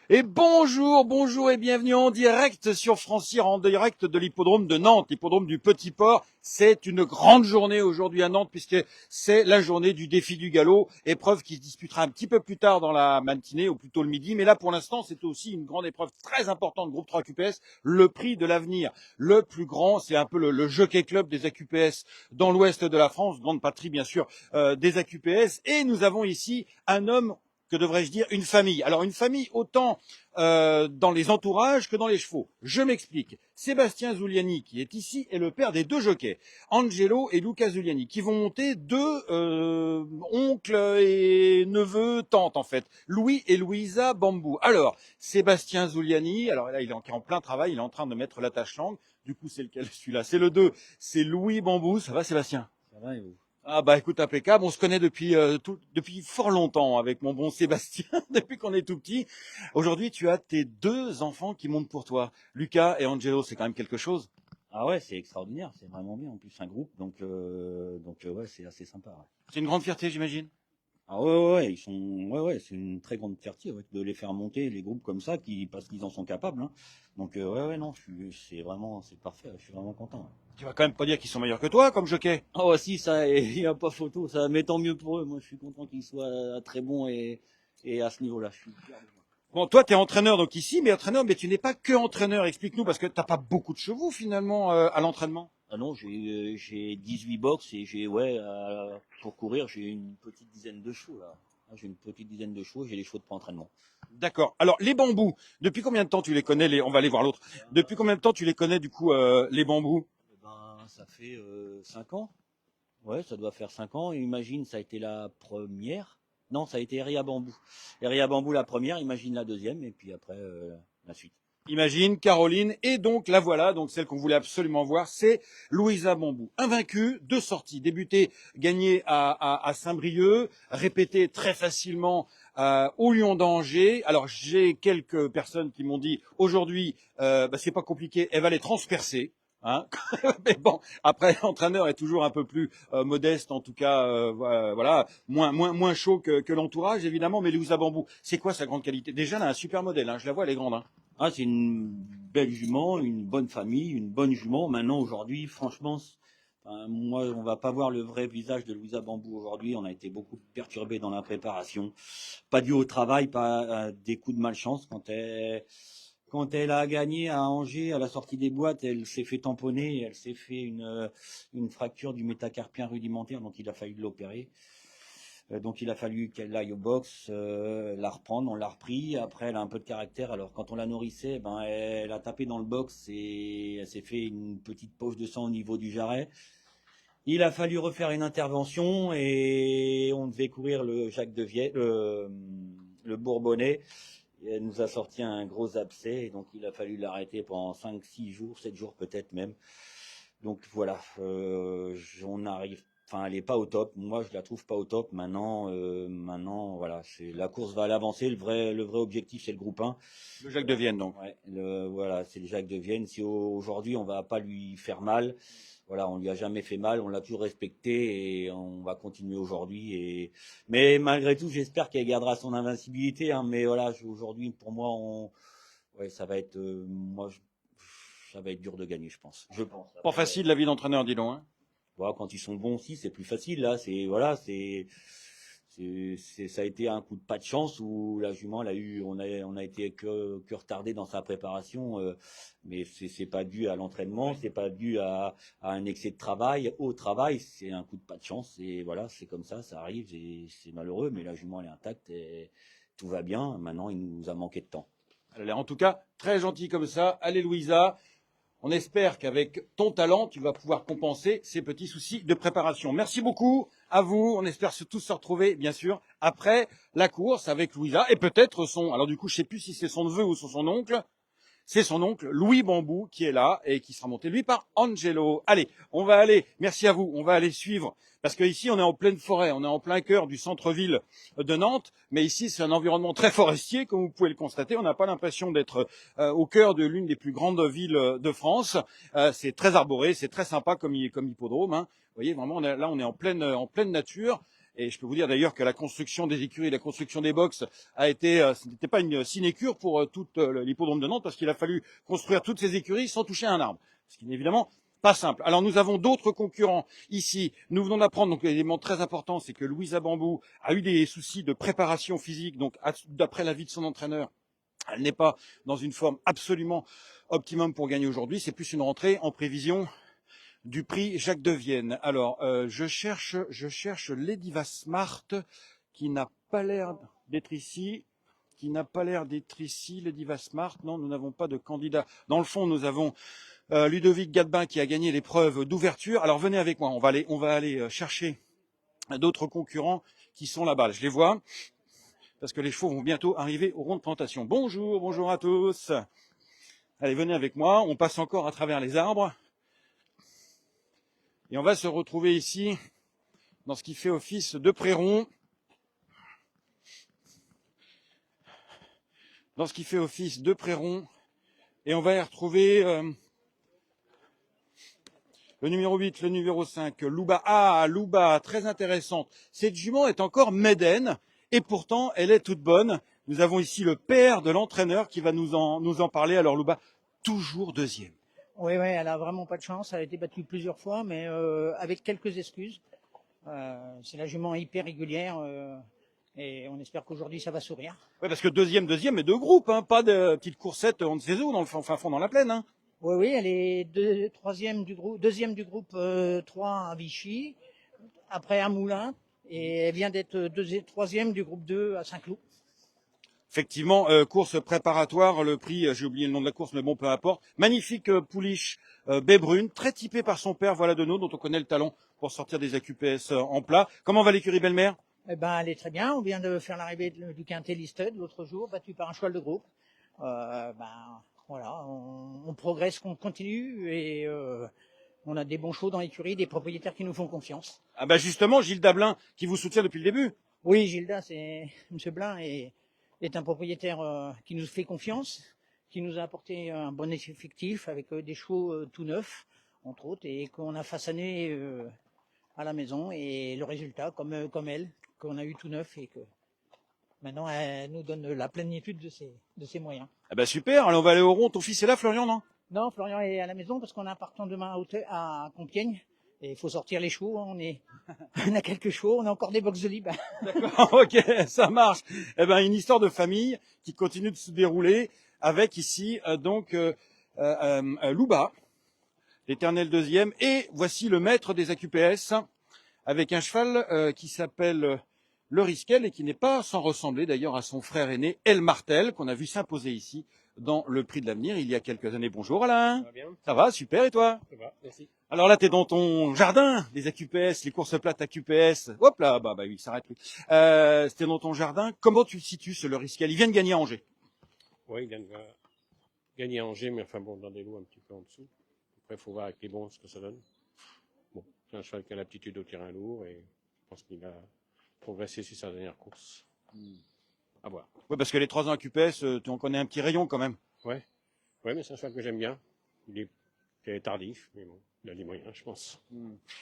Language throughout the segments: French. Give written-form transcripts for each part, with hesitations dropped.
Et bonjour, bonjour et bienvenue en direct sur Francir, en direct de l'hippodrome de Nantes, l'hippodrome du Petit Port. C'est une grande journée aujourd'hui à Nantes puisque c'est la journée du défi du galop, épreuve qui se disputera un petit peu plus tard dans la matinée ou plutôt le midi. Mais là, pour l'instant, c'est aussi une grande épreuve très importante, groupe 3 QPS, le prix de l'avenir. Le plus grand, c'est un peu le jockey club des AQPS dans l'ouest de la France, grande patrie bien sûr des AQPS. Et nous avons ici un homme, que devrais-je dire, une famille. Alors une famille autant dans les entourages que dans les chevaux. Je m'explique. Sébastien Zuliani, qui est ici, est le père des deux jockeys, Angelo et Luca Zuliani, qui vont monter deux oncles et neveux, tantes en fait, Louis et Louisa Bambou. Alors, Sébastien Zuliani, alors là il est en plein travail, il est en train de mettre l'attache langue. Du coup, c'est lequel celui-là? C'est le 2, c'est Louis Bambou. Ça va Sébastien? Ça va et vous? Ah bah écoute, impeccable, on se connaît depuis fort longtemps avec mon bon Sébastien, depuis qu'on est tout petit. Aujourd'hui, tu as tes deux enfants qui montent pour toi. Lucas et Angelo, c'est quand même quelque chose. Ah ouais, c'est extraordinaire, c'est vraiment bien. En plus, un groupe, ouais, c'est assez sympa. Ouais. C'est une grande fierté, j'imagine. Ah ouais, ils sont, ouais, c'est une très grande fierté ouais, de les faire monter les groupes comme ça, parce qu'ils en sont capables. Hein. Ouais, non, c'est vraiment, c'est parfait. Je suis vraiment content. Ouais. Tu vas quand même pas dire qu'ils sont meilleurs que toi comme jockey. Ah ouais, si ça, il n'y a pas photo, ça, mais tant mieux pour eux. Moi, je suis content qu'ils soient très bons et à ce niveau-là, je suis fier de moi. Bon, toi, tu es entraîneur donc ici, mais entraîneur, mais tu n'es pas que entraîneur. Explique-nous, parce que t'as pas beaucoup de chevaux finalement à l'entraînement. Ah non, j'ai 18 box et ouais, pour courir, j'ai une petite dizaine de chevaux là. Ah, j'ai une petite dizaine de chevaux, j'ai les chevaux de pré-entraînement. D'accord. Alors, les bambous, depuis combien de temps tu les connais On va aller voir l'autre. Depuis combien de temps tu les connais du coup, les bambous? Eh ben, ça fait 5 ans. Ouais, ça doit faire 5 ans. Imagine, ça a été la première. Non, ça a été Eria Bambou. Eria Bambou la première, imagine la deuxième, et puis après la suite. Imagine, Caroline, et donc la voilà, donc celle qu'on voulait absolument voir, c'est Louisa Bambou. Invaincue, deux sorties, débutée, gagnée à Saint-Brieuc, répétée très facilement au Lion d'Angers. Alors j'ai quelques personnes qui m'ont dit aujourd'hui, c'est pas compliqué, elle va les transpercer. Hein. Mais bon, après l'entraîneur est toujours un peu plus modeste, en tout cas, voilà, moins chaud que l'entourage évidemment. Mais Louisa Bambou, c'est quoi sa grande qualité? Déjà, elle a un super modèle, hein, je la vois, elle est grande. Hein. Ah, c'est une belle jument, une bonne famille, une bonne jument. Maintenant, aujourd'hui, franchement, enfin, moi, on va pas voir le vrai visage de Louisa Bambou aujourd'hui. On a été beaucoup perturbé dans la préparation. Pas dû au travail, pas des coups de malchance. Quand elle a gagné à Angers, à la sortie des boîtes, elle s'est fait tamponner, elle s'est fait une fracture du métacarpien rudimentaire, donc il a fallu l'opérer. Donc il a fallu qu'elle aille au box, la reprendre, on l'a repris. Après, elle a un peu de caractère. Alors quand on la nourrissait, ben elle a tapé dans le box et elle s'est fait une petite poche de sang au niveau du jarret. Il a fallu refaire une intervention et on devait courir le Jacques de Vienne, le Bourbonnais. Et elle nous a sorti un gros abcès et donc il a fallu l'arrêter pendant 5, 6 jours, 7 jours peut-être même. Donc voilà, on arrive. Enfin, elle est pas au top. Moi, je la trouve pas au top. Maintenant, voilà, c'est la course va l'avancer. Le vrai objectif, c'est le groupe 1. Le Jacques de Vienne, donc. Ouais, voilà, c'est le Jacques de Vienne. Si aujourd'hui on va pas lui faire mal, voilà, on lui a jamais fait mal, on l'a toujours respecté et on va continuer aujourd'hui. Mais malgré tout, j'espère qu'elle gardera son invincibilité. Hein, mais voilà, aujourd'hui, pour moi, ouais, ça va être, ça va être dur de gagner, je pense. Je pense. Pas Après, facile la vie d'entraîneur, dis donc. Hein. voilà, quand ils sont bons aussi, c'est plus facile. Là, voilà, ça a été un coup de pas de chance où la jument, on a été que retardé dans sa préparation, mais c'est pas dû à l'entraînement, c'est pas dû à un excès de travail. Au travail, c'est un coup de pas de chance et voilà, c'est comme ça arrive et c'est malheureux, mais la jument elle est intacte et tout va bien. Maintenant, il nous a manqué de temps. Elle a l'air en tout cas très gentille comme ça. Allez Louisa, on espère qu'avec ton talent, tu vas pouvoir compenser ces petits soucis de préparation. Merci beaucoup à vous. On espère tous se retrouver, bien sûr, après la course avec Louisa et peut-être alors du coup, je sais plus si c'est son neveu ou son oncle. C'est son oncle Louis Bambou qui est là et qui sera monté lui par Angelo. Allez, on va aller, merci à vous, on va aller suivre, parce qu'ici on est en pleine forêt, on est en plein cœur du centre-ville de Nantes, mais ici c'est un environnement très forestier, comme vous pouvez le constater, on n'a pas l'impression d'être au cœur de l'une des plus grandes villes de France. C'est très arboré, c'est très sympa comme hippodrome. Hein. Vous voyez, vraiment, là on est en pleine nature. Et je peux vous dire d'ailleurs que la construction des écuries, la construction des box ce n'était pas une sinécure pour toute l'hippodrome de Nantes, parce qu'il a fallu construire toutes ces écuries sans toucher un arbre, ce qui n'est évidemment pas simple. Alors nous avons d'autres concurrents ici. Nous venons d'apprendre, donc l'élément très important, c'est que Louisa Bambou a eu des soucis de préparation physique, donc d'après l'avis de son entraîneur, elle n'est pas dans une forme absolument optimum pour gagner aujourd'hui. C'est plus une rentrée en prévision du prix Jacques de Vienne. Alors, je cherche Lediva Smart, qui n'a pas l'air d'être ici. Lediva Smart. Non, nous n'avons pas de candidat. Dans le fond, nous avons Ludovic Gadbin qui a gagné l'épreuve d'ouverture. Alors, venez avec moi. On va aller chercher d'autres concurrents qui sont là-bas. Je les vois, parce que les chevaux vont bientôt arriver au rond de présentation. Bonjour à tous. Allez, venez avec moi. On passe encore à travers les arbres. Et on va se retrouver ici, dans ce qui fait office de prairie. Et on va y retrouver le numéro 8, le numéro 5, Louba. Ah, Louba, très intéressante. Cette jument est encore médaine, et pourtant, elle est toute bonne. Nous avons ici le père de l'entraîneur qui va nous en parler. Alors, Louba, toujours deuxième. Oui, elle a vraiment pas de chance. Elle a été battue plusieurs fois, mais avec quelques excuses. C'est la jument hyper régulière et on espère qu'aujourd'hui ça va sourire. Oui, parce que deuxième, mais de groupe, hein, pas de petite coursette on ne sait où, dans le fin fond, dans la plaine. Hein. Oui, elle est deuxième du groupe 3 à Vichy, après à Moulins, et elle vient d'être troisième du groupe 2 à Saint-Cloud. Effectivement, course préparatoire, le prix, j'ai oublié le nom de la course, mais bon, peu importe. Magnifique pouliche baie brune, très typée par son père, voilà de nous, dont on connaît le talent pour sortir des AQPS en plat. Comment va l'écurie Belle-Mère? Eh ben, elle est très bien. On vient de faire l'arrivée du quintet Listed l'autre jour, battu par un cheval de groupe. Voilà, on progresse, on continue et on a des bons chevaux dans l'écurie, des propriétaires qui nous font confiance. Ah bah justement, Gilles Dablin, qui vous soutient depuis le début. Oui, Gilda, c'est Monsieur Blin est un propriétaire qui nous fait confiance, qui nous a apporté un bon effectif avec des chevaux tout neufs, entre autres, et qu'on a façonné à la maison. Et le résultat, comme elle, qu'on a eu tout neuf et que maintenant elle nous donne la plénitude de ses moyens. Ah bah super, alors on va aller au rond. Ton fils est là, Florian, non? Non, Florian est à la maison parce qu'on a un partant demain à Compiègne. Et il faut sortir les chevaux, on a quelques chevaux, on a encore des box de libre. D'accord, ok, ça marche. Eh ben, une histoire de famille qui continue de se dérouler avec ici, Louba, l'éternel deuxième. Et voici le maître des AQPS avec un cheval qui s'appelle le Risquel et qui n'est pas sans ressembler d'ailleurs à son frère aîné, El Martel, qu'on a vu s'imposer ici dans le Prix de l'Avenir il y a quelques années. Bonjour Alain. Ça va bien? Ça va, super, et toi? Ça va, merci. Alors là, tu es dans ton jardin, les AQPS, les courses plates AQPS. Hop là, bah oui, il s'arrête lui. C'était dans ton jardin. Comment tu le situes, ce Le Risquel? Il vient de gagner à Angers. Oui, il vient de gagner à Angers, mais enfin bon, dans des lots un petit peu en dessous. Après, il faut voir avec les bons ce que ça donne. Bon, c'est un cheval qui a l'aptitude au terrain lourd et je pense qu'il a progressé sur sa dernière course. À voir. Oui, parce que les 3 ans AQPS, tu en connais un petit rayon quand même. Ouais, mais c'est un cheval que j'aime bien. Il est tardif, mais bon, il a les moyens, je pense.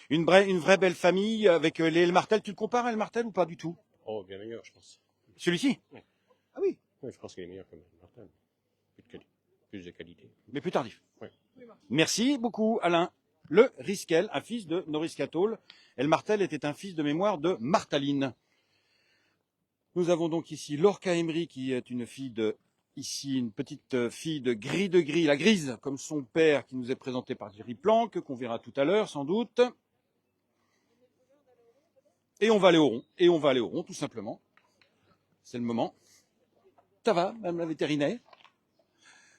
Une vraie belle famille avec les El Martel. Tu le compares à El Martel ou pas du tout? Oh, bien meilleur, je pense. Celui-ci? Ouais. Ah oui, Oui, je pense qu'il est meilleur que Martin. Plus de qualité. mais plus tardif. Ouais. Merci beaucoup, Alain. Le Risquel, un fils de Norris Catole. El Martel était un fils de mémoire de Martaline. Nous avons donc ici Lorca Emery, qui est une petite fille de gris, la grise, comme son père, qui nous est présenté par Jerry Planck, qu'on verra tout à l'heure, sans doute. Et on va aller au rond, tout simplement. C'est le moment. Ça va, madame la vétérinaire?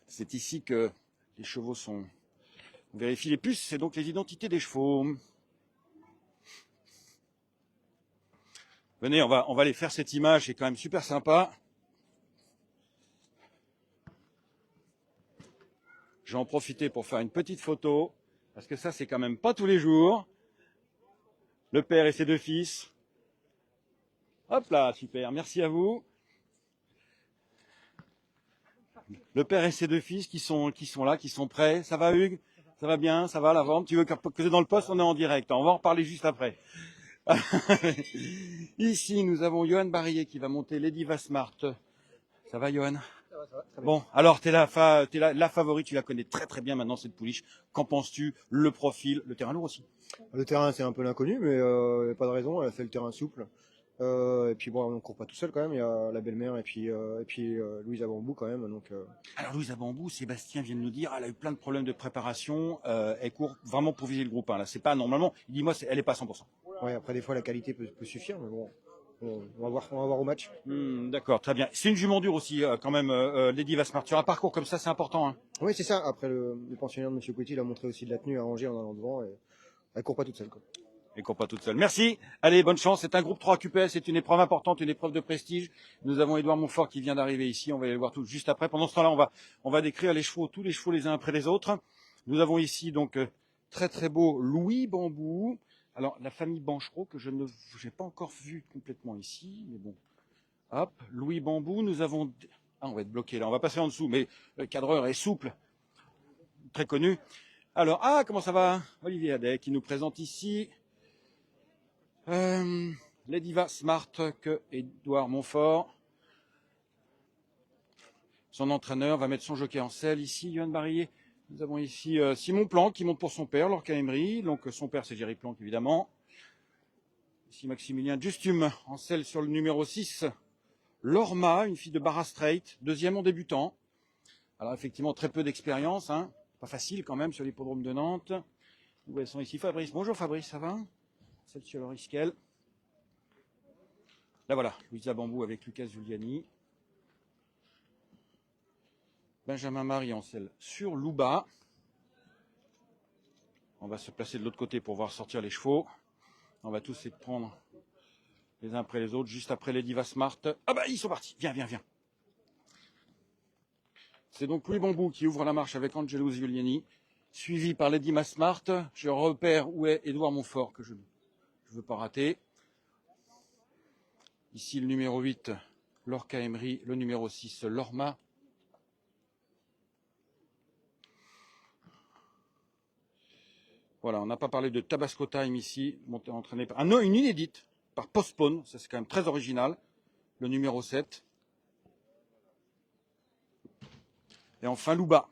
C'est ici que les chevaux sont... On vérifie les puces, c'est donc les identités des chevaux. Venez, on va aller faire cette image, c'est quand même super sympa. Je vais en profiter pour faire une petite photo, parce que ça, c'est quand même pas tous les jours. Le père et ses 2 fils. Hop là, super, merci à vous. Le père et ses 2 fils qui sont là, qui sont prêts. Ça va Hugues? Ça va bien? Ça va la vente? Tu veux que c'est dans le poste? On est en direct, on va en reparler juste après. Ici, nous avons Johan Barillet qui va monter Lady Vasmart. Ça va, Johan? Ça va, très bien. Bon, alors t'es la favorite, tu la connais très très bien maintenant cette pouliche. Qu'en penses-tu? Le profil, le terrain lourd aussi. Le terrain, c'est un peu l'inconnu, mais il n'y a pas de raison. Elle a fait le terrain souple. Et puis bon, on ne court pas tout seul quand même. Il y a la belle-mère et puis Louise Abambou quand même. Donc, Alors Louise Abambou, Sébastien vient de nous dire, elle a eu plein de problèmes de préparation. Elle court vraiment pour viser le groupe 1. Là, c'est pas normalement. Il dit moi, elle est pas à 100%. ouais, après des fois la qualité peut suffire, mais bon, on va voir au match. D'accord, très bien. C'est une jument dure aussi quand même, Lady Vasmart. Sur un parcours comme ça, c'est important. Hein. Oui, c'est ça. Après le pensionnaire de M. Coty, il a montré aussi de la tenue à Angers en allant devant. Et elle court pas toute seule, quoi. Et court pas toute seule. Merci. Allez, bonne chance. C'est un groupe 3 QPS. C'est une épreuve importante, une épreuve de prestige. Nous avons Édouard Montfort qui vient d'arriver ici. On va aller le voir tout juste après. Pendant ce temps-là, on va décrire les chevaux, tous les chevaux les uns après les autres. Nous avons ici donc très très beau Louis Bambou. Alors la famille Banchereau que je n'ai pas encore vu complètement ici, mais bon. Hop, Louis Bambou. Nous avons on va être bloqué là. On va passer en dessous, mais le cadreur est souple, très connu. Alors comment ça va, Olivier Adet qui nous présente ici. Lady Vasmart que Édouard Montfort. Son entraîneur va mettre son jockey en selle ici, Johan Barillet. Nous avons ici Simon Planck qui monte pour son père, Lorca Emery. Donc son père c'est Jerry Planck évidemment. Ici Maximilien Justum en selle sur le numéro 6. Lorma, une fille de Barra Straight, deuxième en débutant. Alors effectivement très peu d'expérience, hein. Pas facile quand même sur l'hippodrome de Nantes. Où elles sont ici Fabrice. Bonjour Fabrice, ça va? Celle sur le Risquel. Là voilà, Louisa Bambou avec Lucas Giuliani. Benjamin Marie en selle sur Louba. On va se placer de l'autre côté pour voir sortir les chevaux. On va tous essayer de prendre les uns après les autres, juste après Lady Vasmart. Ah bah ils sont partis, viens. C'est donc Louis Bambou qui ouvre la marche avec Angelo Giuliani, suivi par Lady Vasmart. Je repère où est Édouard Montfort, que je ne veux pas rater. Ici le numéro 8, Lorca Emery, le numéro 6, Lorma. Voilà, on n'a pas parlé de Tabasco Time ici, entraîné par une inédite par Postpone, ça c'est quand même très original, le numéro 7. Et enfin Louba,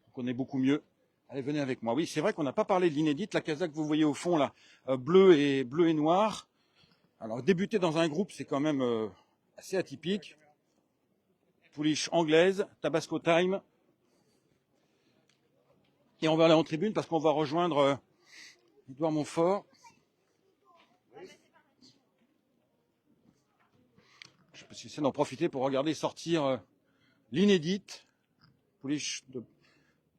on connaît beaucoup mieux. Allez, venez avec moi. Oui, c'est vrai qu'on n'a pas parlé de l'inédite, la casaque que vous voyez au fond là, bleu et noir. Alors débuter dans un groupe, c'est quand même assez atypique. Pouliche anglaise, Tabasco Time. Et on va aller en tribune parce qu'on va rejoindre Édouard Montfort. Je peux essayer d'en profiter pour regarder sortir l'inédite. Pouliche de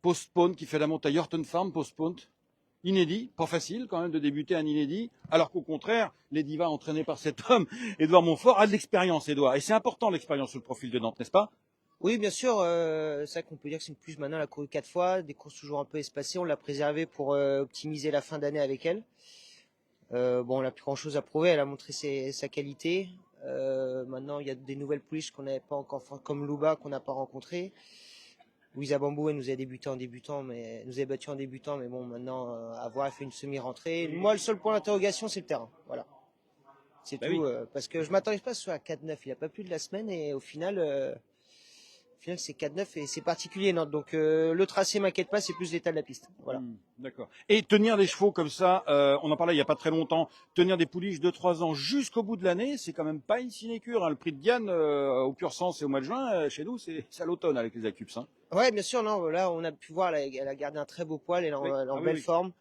Postpone qui fait la monte à Yorton Farm, Postpone. Inédit, pas facile quand même de débuter un inédit, alors qu'au contraire, les divas entraînées par cet homme, Édouard Montfort, a de l'expérience, Édouard. Et c'est important l'expérience sur le profil de Nantes, n'est-ce pas? Oui, bien sûr, c'est vrai qu'on peut dire que c'est une plus maintenant, elle a couru 4 fois, des courses toujours un peu espacées, on l'a préservée pour optimiser la fin d'année avec elle. Bon, elle n'a plus grand chose à prouver, elle a montré sa qualité. Maintenant, il y a des nouvelles pouliches qu'on n'avait pas encore, comme Louba, qu'on n'a pas rencontrées. Louisa Bambou, elle nous a débuté en débutant, mais nous a battu en débutant, mais bon, maintenant, à voir, elle fait une semi-rentrée. Moi, le seul point d'interrogation, c'est le terrain. Voilà. C'est tout, oui. parce que je m'attendais pas à ce soit à 4-9. Il n'a pas plus de la semaine, et au final c'est 4-9 et c'est particulier, Nantes. Donc le tracé m'inquiète pas, c'est plus l'état de la piste. Voilà. D'accord. Et tenir des chevaux comme ça, on en parlait il n'y a pas très longtemps, tenir des pouliches de 3 ans jusqu'au bout de l'année, c'est quand même pas une sinécure. Hein. Le prix de Diane au Pur Sang, c'est au mois de juin. Chez nous, c'est à l'automne avec les Acups. Hein. Ouais, bien sûr. Non, là, on a pu voir, elle a gardé un très beau poil, elle est en belle forme.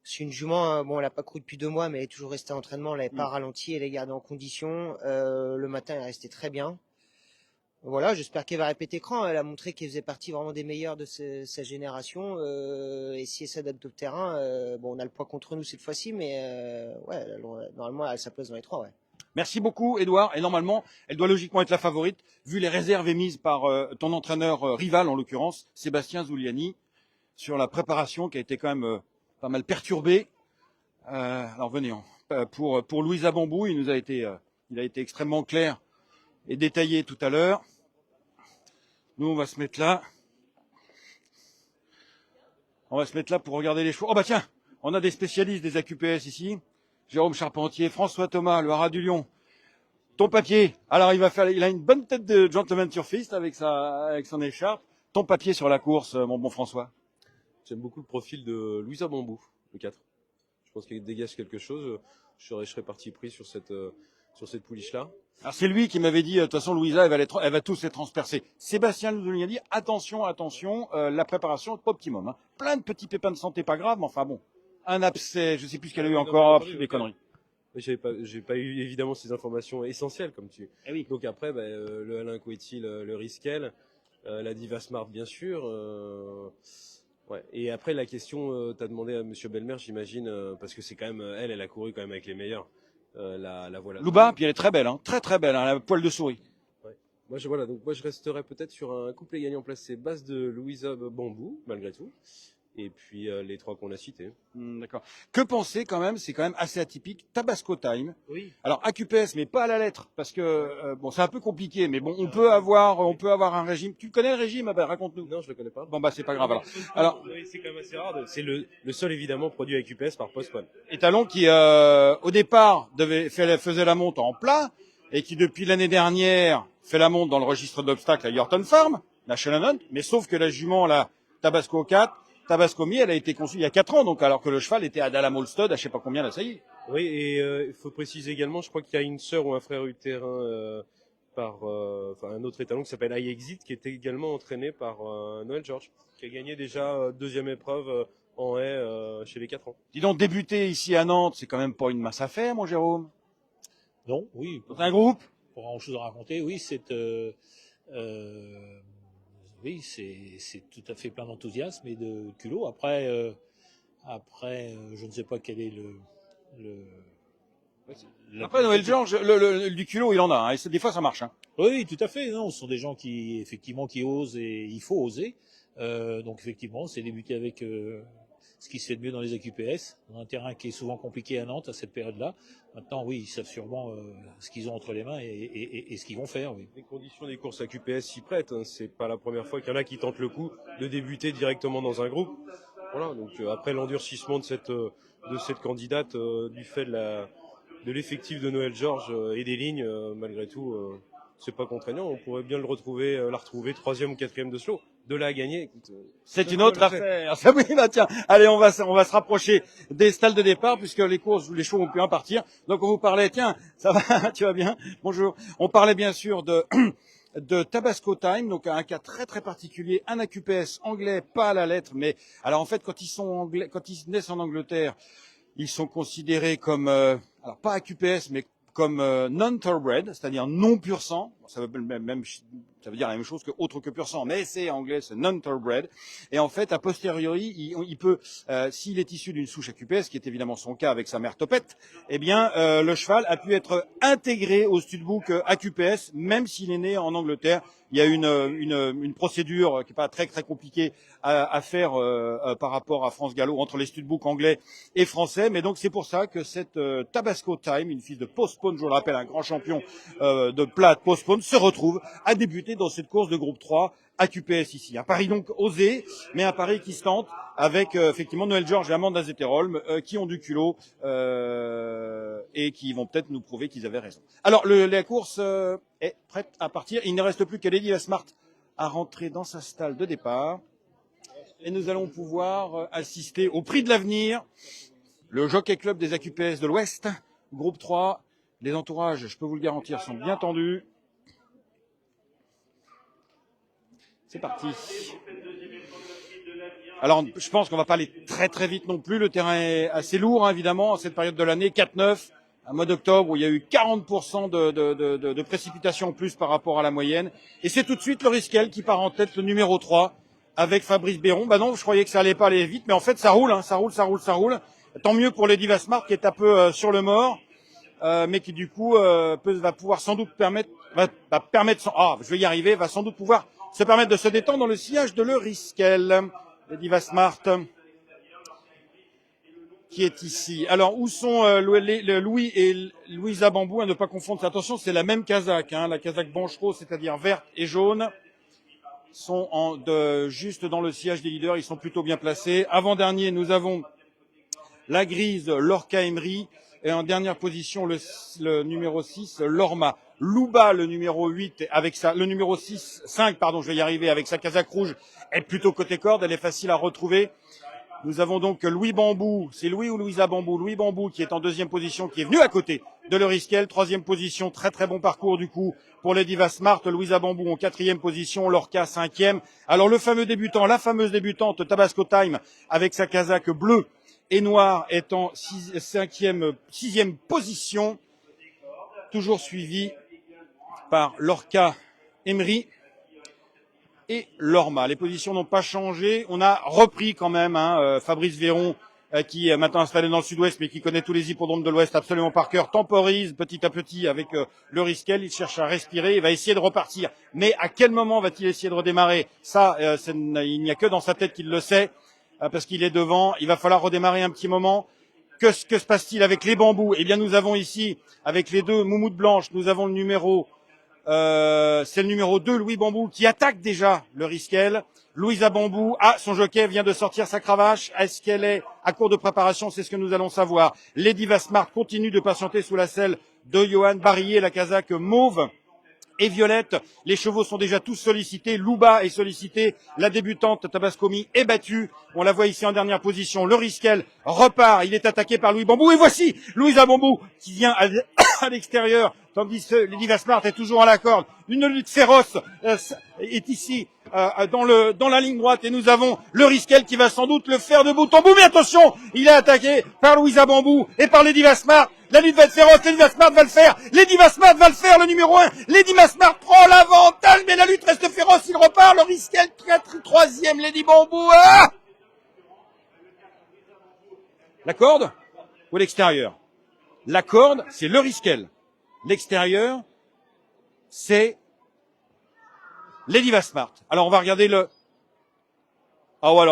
C'est une jument, bon, elle a pas couru depuis 2 mois, mais elle est toujours restée à l'entraînement, elle n'avait pas ralenti, elle est gardée en condition. Le matin, elle est restée très bien. Voilà, j'espère qu'elle va répéter cran. Elle a montré qu'elle faisait partie vraiment des meilleurs de sa génération. Et si elle s'adapte au terrain, bon, on a le poids contre nous cette fois-ci, mais ouais, normalement, elle a sa place dans les 3. Ouais. Merci beaucoup, Édouard. Et normalement, elle doit logiquement être la favorite, vu les réserves émises par ton entraîneur rival, en l'occurrence, Sébastien Giuliani, sur la préparation qui a été quand même pas mal perturbée. Alors venez, pour Louisa Bambou, il a été extrêmement clair et détaillé tout à l'heure. Nous, on va se mettre là. On va se mettre là pour regarder les chevaux. Oh bah tiens, on a des spécialistes des AQPS ici. Jérôme Charpentier, François Thomas, le Haras du Lion. Ton papier. Alors il a une bonne tête de gentleman turfiste avec son écharpe. Ton papier sur la course, mon bon François. J'aime beaucoup le profil de Louisa Bambou, le 4. Je pense qu'il dégage quelque chose. Je serais parti pris sur cette pouliche-là. Alors c'est lui qui m'avait dit, de toute façon Louisa, elle va tous les transpercer. Sébastien nous a dit, attention, la préparation est pas optimum. Hein. Plein de petits pépins de santé, pas grave, mais enfin bon. Un abcès, je sais plus ce qu'elle a eu encore, des conneries. J'ai pas eu évidemment ces informations essentielles comme tu. Eh oui. Donc après, le Alain Coetti, le Riskel, la Diva Smart bien sûr. Ouais. Et après la question, t'as demandé à Monsieur Belmer, j'imagine, parce que c'est quand même elle a couru quand même avec les meilleurs. La voilà. Louba, puis elle est très belle, hein, très très belle, hein, elle a poil de souris. Ouais. Moi je resterai peut-être sur un couplet gagnant placé base de Louisa Bambou malgré tout. Et puis les 3 qu'on a cités. D'accord. Que penser quand même, c'est quand même assez atypique, Tabasco Time. Oui. Alors AQPS, mais pas à la lettre, parce que bon, c'est un peu compliqué, mais bon, on peut avoir un régime. Tu connais le régime? Ah ben, raconte-nous. Non, je le connais pas. Bon bah c'est pas grave. Alors oui, c'est quand même assez rare. C'est le seul évidemment produit avec UPS par Postcode. Étalon qui au départ faisait la monte en plat et qui depuis l'année dernière fait la monte dans le registre d'obstacles à Yorton Farm, la Shannon, mais sauf que la jument, la Tabasco 4, Tabasco Mi, elle a été conçue il y a 4 ans, donc alors que le cheval était à Dallam Stud, à je sais pas combien là, ça y est. Oui, et il faut préciser également, je crois qu'il y a une sœur ou un frère utérin un autre étalon qui s'appelle iExit, qui était également entraîné par Noël George, qui a gagné déjà 2e épreuve en haie chez les 4 ans. Dis donc, débuter ici à Nantes, c'est quand même pas une masse à faire, mon Jérôme. Non, oui. C'est un groupe. Pour avoir chose à raconter, oui, oui, c'est tout à fait plein d'enthousiasme et de culot. Après, je ne sais pas quel est Après Noël George, du culot, il en a, hein, et des fois ça marche. Hein. Oui, tout à fait. Non, ce sont des gens qui osent et il faut oser. Donc effectivement, c'est débuter avec ce qui se fait de mieux dans les AQPS, dans un terrain qui est souvent compliqué à Nantes à cette période-là. Maintenant, oui, ils savent sûrement ce qu'ils ont entre les mains et ce qu'ils vont faire. Oui. Les conditions des courses AQPS s'y prêtent. Hein. C'est pas la première fois qu'il y en a qui tentent le coup de débuter directement dans un groupe. Voilà. Donc après l'endurcissement de cette candidate du fait de l'effectif de Noël George et des lignes, malgré tout, c'est pas contraignant. On pourrait bien la retrouver 3e ou 4e de slow. De là à gagner, écoute, c'est une autre affaire. Ça, oui, bah tiens, allez, on va se rapprocher des stalles de départ puisque les chevaux ont pu en partir. Donc on vous parlait, tiens, ça va, tu vas bien? Bonjour. On parlait bien sûr de Tabasco Time, donc un cas très très particulier, un AQPS anglais, pas à la lettre, mais alors en fait quand ils naissent en Angleterre, ils sont considérés comme alors pas AQPS mais comme non-thoroughbred, c'est-à-dire non pur sang. Ça veut dire la même chose que autre que pur sang, mais c'est anglais, c'est non-thoroughbred. Et en fait, a posteriori, il peut, s'il est issu d'une souche AQPS, qui est évidemment son cas avec sa mère Topette, eh bien, le cheval a pu être intégré au studbook AQPS, même s'il est né en Angleterre. Il y a une procédure qui est pas très très compliquée à faire par rapport à France Gallo entre les studbooks anglais et français. Mais donc c'est pour ça que cette Tabasco Time, une fille de Postpone, je le rappelle, un grand champion de plat de Postpone, se retrouve à débuter dans cette course de groupe 3 AQPS ici. Un pari donc osé, mais un pari qui se tente avec effectivement Noël George et Amanda Zetterholm qui ont du culot et qui vont peut-être nous prouver qu'ils avaient raison. Alors la course est prête à partir. Il ne reste plus qu'à Lady Smart à rentrer dans sa stalle de départ. Et nous allons pouvoir assister au prix de l'avenir, le Jockey Club des AQPS de l'Ouest, groupe 3. Les entourages, je peux vous le garantir, sont bien tendus. C'est parti. Alors, je pense qu'on va pas aller très très vite non plus. Le terrain est assez lourd, hein, évidemment, en cette période de l'année. 4-9, un mois d'octobre où il y a eu 40% de précipitations en plus par rapport à la moyenne. Et c'est tout de suite le Riskel qui part en tête, le numéro 3, avec Fabrice Béron. Bah non, je croyais que ça allait pas aller vite, mais en fait, ça roule, hein, ça roule. Tant mieux pour les Diva Smart qui est un peu sur le mort, mais qui du coup va pouvoir sans doute va sans doute pouvoir se permettre de se détendre dans le sillage de le Riskel. Les Diva Smart qui est ici. Alors, où sont Louis et Louisa Bambou, à ne pas confondre. Attention, c'est la même casaque, hein, la casaque bancherot, c'est-à-dire verte et jaune, sont juste dans le sillage des leaders. Ils sont plutôt bien placés. Avant-dernier, nous avons la grise Lorca Emery, Et en dernière position, le numéro 6, Lorma. Louba, le numéro 8, avec le numéro 5, pardon, je vais y arriver, avec sa casaque rouge, est plutôt côté corde, elle est facile à retrouver. Nous avons donc Louis Bambou, c'est Louis ou Louisa Bambou? Louis Bambou qui est en deuxième position, qui est venu à côté de Loriskel. Troisième position, très très bon parcours du coup pour les Divas Smart. Louisa Bambou en quatrième position, Lorca cinquième. Alors le fameux débutant, la fameuse débutante Tabasco Time avec sa casaque bleue et noire est en sixième position, toujours suivi par Lorca Emery et Lorma. Les positions n'ont pas changé. On a repris quand même Fabrice Véron, qui est maintenant installé dans le sud-ouest, mais qui connaît tous les hippodromes de l'ouest absolument par cœur, temporise petit à petit avec le Riskel. Il cherche à respirer, il va essayer de repartir. Mais à quel moment va-t-il essayer de redémarrer? Ça, il n'y a que dans sa tête qu'il le sait, parce qu'il est devant. Il va falloir redémarrer un petit moment. Que se passe-t-il avec les bambous? Eh bien, nous avons ici, avec les deux moumoutes blanches, nous avons le numéro c'est le numéro 2, Louis Bambou, qui attaque déjà le Riskel. Louisa Bambou, son jockey vient de sortir sa cravache. Est-ce qu'elle est à court de préparation? C'est ce que nous allons savoir. Les Divas Smart continue de patienter sous la selle de Johan Barillet, la casaque mauve et violette. Les chevaux sont déjà tous sollicités. Louba est sollicité. La débutante Tabascomi est battue. On la voit ici en dernière position. Le Riskel repart. Il est attaqué par Louis Bambou. Et voici Louisa Bambou qui vient à l'extérieur, tandis que les Divas Smart est toujours à la corde. Une lutte féroce est ici dans la ligne droite, et nous avons le Riskel qui va sans doute le faire de bout en bout. Mais attention, il est attaqué par Louisa Bambou et par les Divas Smart. La lutte va être féroce, les Divas Smart va le faire. Les Divas Smart va le faire, le numéro 1. Les Divas Smart prend l'avantage, mais la lutte reste féroce. Il repart, le Riskel 3e, Lady Bambou. La corde ou l'extérieur? La corde, c'est le Riskel. L'extérieur, c'est les Divas Smart. Alors on va regarder le... Ah ouais,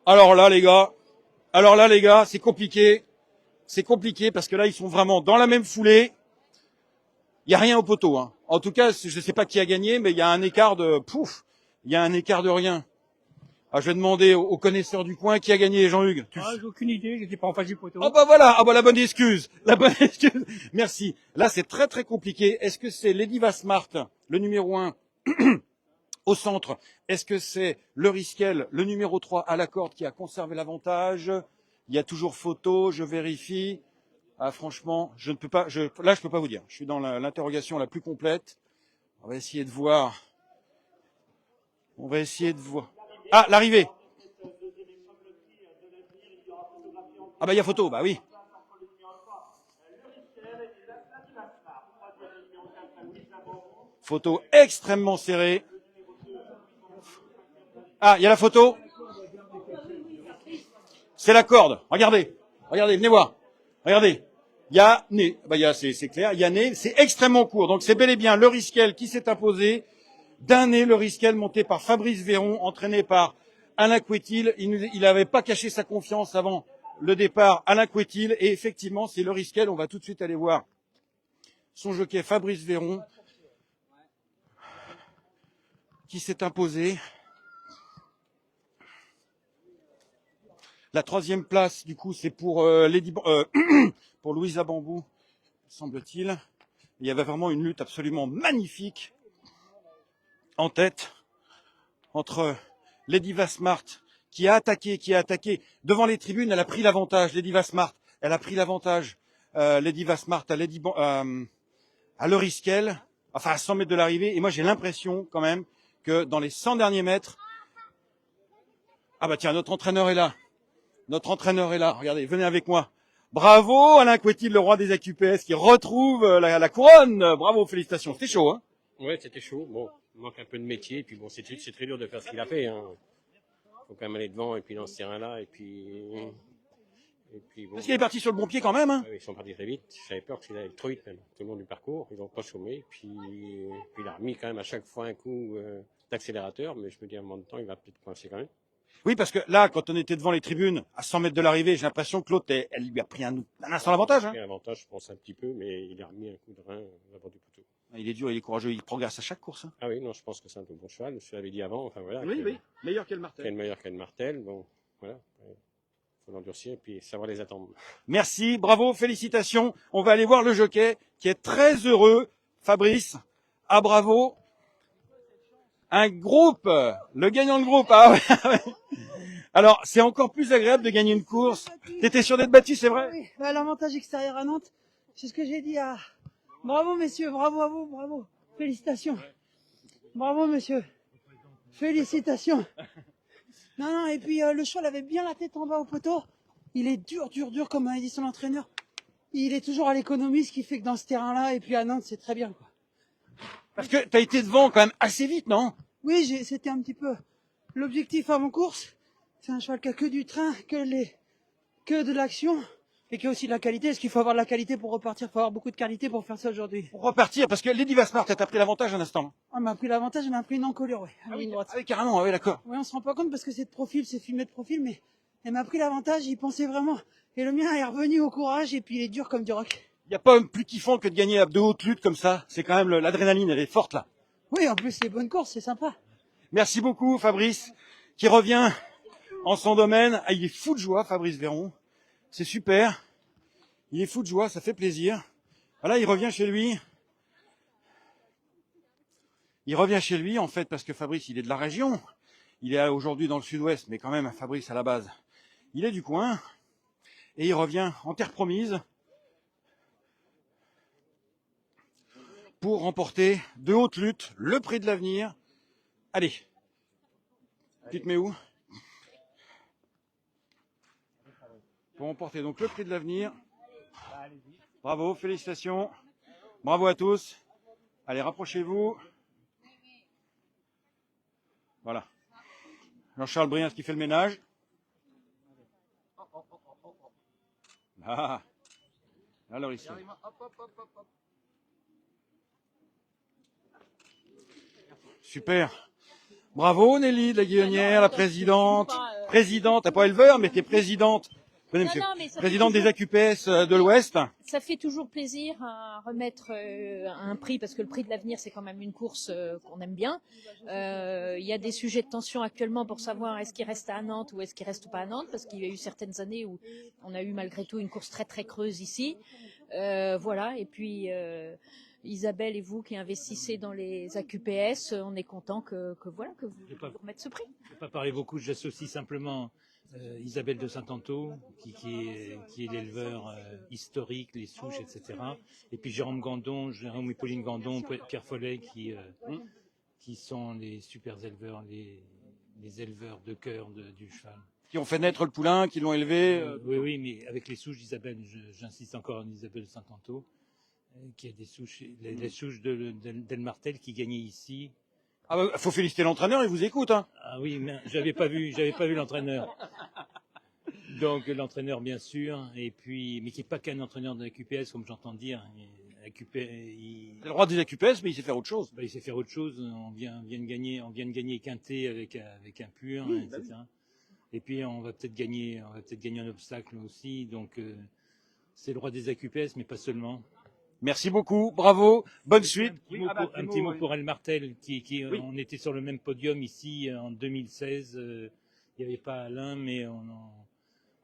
alors là les gars, c'est compliqué. C'est compliqué parce que là, ils sont vraiment dans la même foulée. Il y a rien au poteau, hein. En tout cas, je ne sais pas qui a gagné, mais il y a un écart de... il y a un écart de rien. Ah, je vais demander aux connaisseurs du coin qui a gagné, Jean-Hugues. J'ai aucune idée, j'étais pas en face du poteau. Ah bah voilà, la bonne excuse. La bonne excuse. Merci. Là, c'est très très compliqué. Est-ce que c'est Lady Smart, le numéro 1 au centre? Est-ce que c'est le Riskel, le numéro 3 à la corde, qui a conservé l'avantage? Il y a toujours photo, je vérifie. Ah, franchement, je ne peux pas, là, je peux pas vous dire. Je suis dans l'interrogation la plus complète. On va essayer de voir. Ah, l'arrivée. Ah bah il y a photo, bah oui. Photo extrêmement serrée. Ah, il y a la photo. C'est la corde. Regardez, venez voir. Regardez. Il y a nez. Bah c'est clair, il y a nez. C'est extrêmement court. Donc c'est bel et bien le Riskel qui s'est imposé. D'un nez, le Riskel monté par Fabrice Véron, entraîné par Alain Couetil. Il n'avait pas caché sa confiance avant le départ, Alain Couetil. Et effectivement, c'est le Riskel. On va tout de suite aller voir son jockey Fabrice Véron qui s'est imposé. La troisième place, du coup, c'est pour pour Louisa Bambou, semble-t-il. Il y avait vraiment une lutte absolument magnifique en tête entre Lady Smart qui a attaqué devant les tribunes. Elle a pris l'avantage, Lady Smart. Elle a pris l'avantage, Lady Smart à le Riskel, enfin à 100 mètres de l'arrivée. Et moi, j'ai l'impression quand même que dans les 100 derniers mètres, ah bah tiens, notre entraîneur est là. Regardez, venez avec moi. Bravo Alain Couetil, le roi des AQPS, qui retrouve la couronne. Bravo, félicitations. C'était chaud, hein? Ouais, c'était chaud. Bon, il manque un peu de métier, et puis bon, c'est très dur de faire ce qu'il a fait, hein. Faut quand même aller devant, et puis dans ce terrain-là, et puis bon. Parce qu'il est parti sur le bon pied quand même, hein? Ils sont partis très vite. J'avais peur qu'il aille trop vite, même, tout le long du parcours. Ils n'ont pas chômé, puis il a remis quand même à chaque fois un coup d'accélérateur, mais je me dis à un moment de temps, il va peut-être coincer quand même. Oui, parce que là, quand on était devant les tribunes, à 100 mètres de l'arrivée, j'ai l'impression que l'autre, elle lui a pris un instant l'avantage, hein? Il a l'avantage, je pense, un petit peu, mais il a remis un coup de rein avant du poteau. Il est dur, il est courageux, il progresse à chaque course, hein. Ah oui, non, je pense que c'est un tout bon cheval. Je l'avais dit avant, enfin voilà. Oui, meilleur qu'elle Martel. Meilleur qu'elle Martel, bon, voilà. faut l'endurcir et puis savoir les attendre. Merci, bravo, félicitations. On va aller voir le jockey qui est très heureux. Fabrice, ah bravo. Un groupe, le gagnant de groupe. Ah ouais. Alors, c'est encore plus agréable de gagner une course. T'étais sûr d'être battu, c'est vrai? Oui, bah, l'avantage extérieur à Nantes, c'est ce que j'ai dit à... Bravo messieurs, bravo à vous, bravo. Félicitations. Bravo monsieur. Félicitations. Non, et puis le cheval avait bien la tête en bas au poteau. Il est dur, comme a dit son entraîneur. Il est toujours à l'économie, ce qui fait que dans ce terrain-là, et puis à Nantes, c'est très bien, quoi. Parce que t'as été devant quand même assez vite, non? Oui, c'était un petit peu l'objectif avant course. C'est un cheval qui a que du train, que de l'action, et qui a aussi de la qualité. Est-ce qu'il faut avoir de la qualité pour repartir? Il faut avoir beaucoup de qualité pour faire ça aujourd'hui. Pour repartir, parce que Lady Vasmart, elle t'a pris l'avantage un instant. On m'a pris l'avantage, elle m'a pris une encolure, ouais. Ah oui, carrément, ah oui, d'accord. Oui, on se rend pas compte parce que c'est de profil, c'est filmé de profil, mais elle m'a pris l'avantage, il pensait vraiment. Et le mien est revenu au courage, et puis il est dur comme du roc. Il n'y a pas plus kiffant que de gagner à de haute lutte comme ça. C'est quand même l'adrénaline, elle est forte là. Oui, en plus, c'est bonne course, c'est sympa. Merci beaucoup, Fabrice, qui revient en son domaine. Ah, il est fou de joie, Fabrice Véron. C'est super. Il est fou de joie, ça fait plaisir. Voilà, il revient chez lui. Il revient chez lui, en fait, parce que Fabrice, il est de la région. Il est aujourd'hui dans le sud-ouest, mais quand même, Fabrice, à la base, il est du coin. Et il revient en terre promise pour remporter de haute lutte le prix de l'avenir. Allez, tu te mets où? Pour remporter donc le prix de l'avenir. Bravo, félicitations. Bravo à tous. Allez, rapprochez-vous. Voilà. Jean-Charles Briens qui fait le ménage. Ah. Alors ici. Super. Bravo Nelly de la Guillonnière, la présidente. Présidente, t'as pas éleveur, mais t'es présidente. Venez, monsieur. Présidente des AQPS de l'Ouest. Ça fait toujours plaisir à remettre un prix, parce que le prix de l'avenir, c'est quand même une course qu'on aime bien. Il y a des sujets de tension actuellement pour savoir est-ce qu'il reste à Nantes ou est-ce qu'il reste pas à Nantes, parce qu'il y a eu certaines années où on a eu malgré tout une course très très creuse ici. Voilà, et puis Isabelle et vous qui investissez dans les AQPS, on est content que vous remettez ce prix. Je ne vais pas parler beaucoup, j'associe simplement Isabelle de Saint-Anto, qui est l'éleveur historique, les souches, etc. Et puis Jérôme et Pauline Gandon, Pierre Follet, qui sont les super éleveurs, les éleveurs de cœur du cheval. Qui ont fait naître le poulain, qui l'ont élevé. Oui, mais avec les souches d'Isabelle, j'insiste encore en Isabelle de Saint-Anto, qui a des souches, les souches d'El Martel qui gagnaient ici. Ah bah, faut féliciter l'entraîneur, il vous écoute, hein. Ah oui, mais j'avais pas vu l'entraîneur. Donc l'entraîneur bien sûr, et puis mais qui n'est pas qu'un entraîneur de la QPS comme j'entends dire. C'est le roi des AQPS, mais il sait faire autre chose. Bah, il sait faire autre chose. On vient de gagner Quintet avec un pur, oui, etc. Bah oui. Et puis on va peut-être gagner un obstacle aussi. Donc c'est le roi des AQPS, mais pas seulement. Merci beaucoup, bravo, bonne suite. Un petit mot pour El Martel, on était sur le même podium ici en 2016. Il n'y avait pas Alain, mais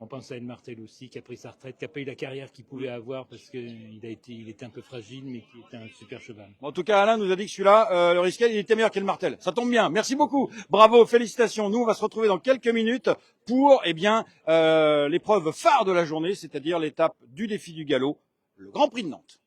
on pense à El Martel aussi, qui a pris sa retraite, qui n'a pas eu la carrière qu'il pouvait avoir parce qu'il était un peu fragile, mais qui était un super cheval. En tout cas, Alain nous a dit que celui-là, le risquet, il était meilleur qu'El Martel. Ça tombe bien. Merci beaucoup. Bravo, félicitations. Nous, on va se retrouver dans quelques minutes pour, l'épreuve phare de la journée, c'est-à-dire l'étape du défi du galop, le Grand Prix de Nantes.